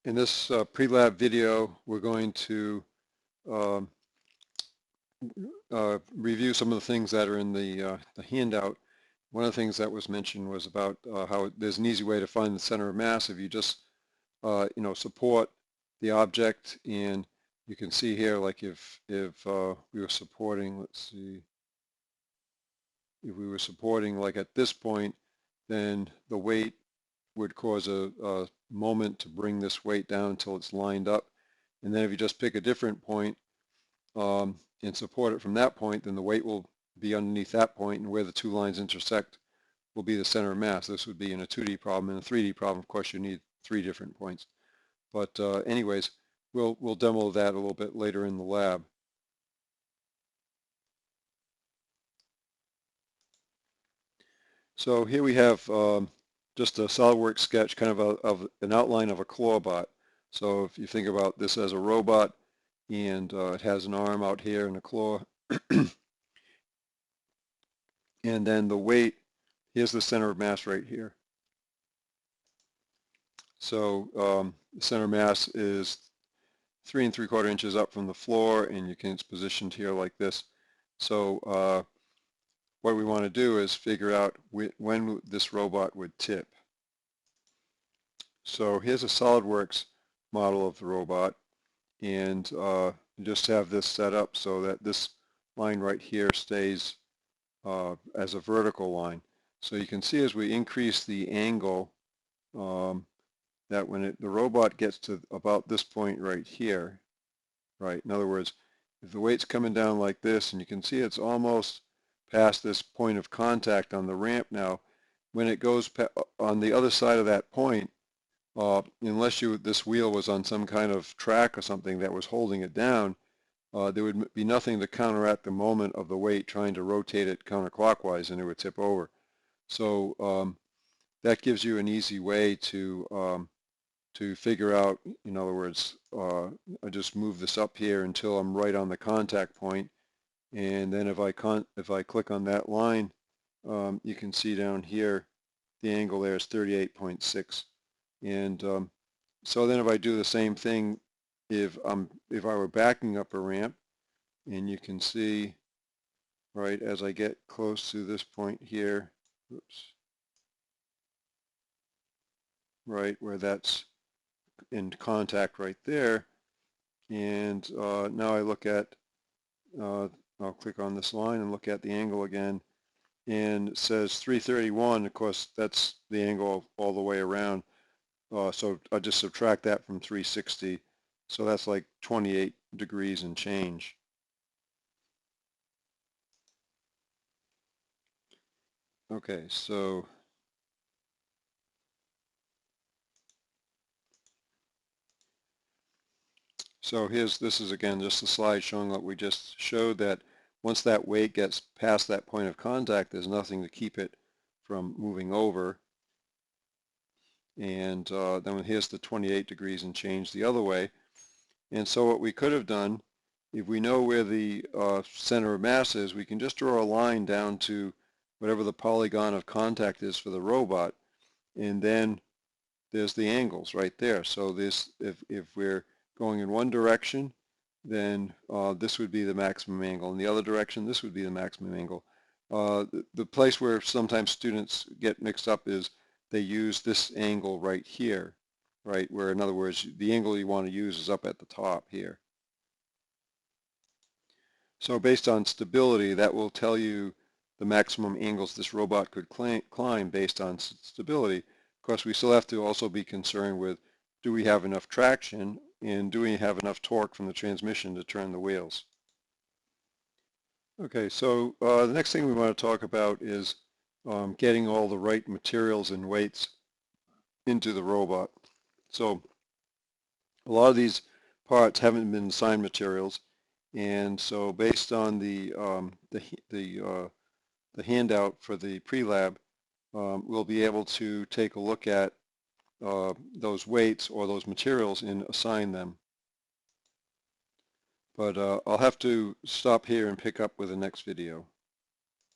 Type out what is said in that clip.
In this pre-lab video, we're going to um, review some of the things that are in the handout. One of the things that was mentioned was about how there's an easy way to find the center of mass if you just support the object, and you can see here, like if we were supporting, let's see, if we were supporting like at this point, then the weight would cause a moment to bring this weight down until it's lined up. And then if you just pick a different point and support it from that point, then the weight will be underneath that point, and where the two lines intersect will be the center of mass. This would be in a 2D problem. In a 3D problem, of course, you need 3 different points. But anyways, we'll demo that a little bit later in the lab. So here we have just a SolidWorks sketch, kind of an outline of a clawbot. So if you think about this as a robot, and it has an arm out here and a claw, and then the weight, here's the center of mass right here. So the center of mass is 3 3/4 inches up from the floor, and it's positioned here like this. So what we want to do is figure out when this robot would tip. So here's a SolidWorks model of the robot, and just have this set up so that this line right here stays as a vertical line. So you can see as we increase the angle that when the robot gets to about this point right here, right, in other words, if the weight's coming down like this, and you can see it's almost past this point of contact on the ramp now, when it goes on the other side of that point, unless this wheel was on some kind of track or something that was holding it down, there would be nothing to counteract the moment of the weight trying to rotate it counterclockwise, and it would tip over. So that gives you an easy way to figure out, in other words, I just move this up here until I'm right on the contact point, and then if I click on that line, you can see down here the angle there is 38.6. And so then if I do the same thing, if I were backing up a ramp, and you can see, right, as I get close to this point here, oops, right, where that's in contact right there, and now I look at, I'll click on this line and look at the angle again, and it says 331. Of course, that's the angle all the way around. So I just subtract that from 360. So that's like 28 degrees and change. Okay, so this is again just a slide showing what we just showed, that once that weight gets past that point of contact, there's nothing to keep it from moving over. And then here's the 28 degrees and change the other way. And so what we could have done, if we know where the center of mass is, we can just draw a line down to whatever the polygon of contact is for the robot, and then there's the angles right there. So this, if we're going in one direction, then this would be the maximum angle. In the other direction, this would be the maximum angle. The place where sometimes students get mixed up is they use this angle right here, right, where in other words, the angle you want to use is up at the top here. So based on stability, that will tell you the maximum angles this robot could climb based on stability. Of course, we still have to also be concerned with, do we have enough traction, and do we have enough torque from the transmission to turn the wheels? Okay, so the next thing we want to talk about is getting all the right materials and weights into the robot. So a lot of these parts haven't been assigned materials, and so based on the handout for the pre-lab, we'll be able to take a look at those weights or those materials and assign them. But I'll have to stop here and pick up with the next video.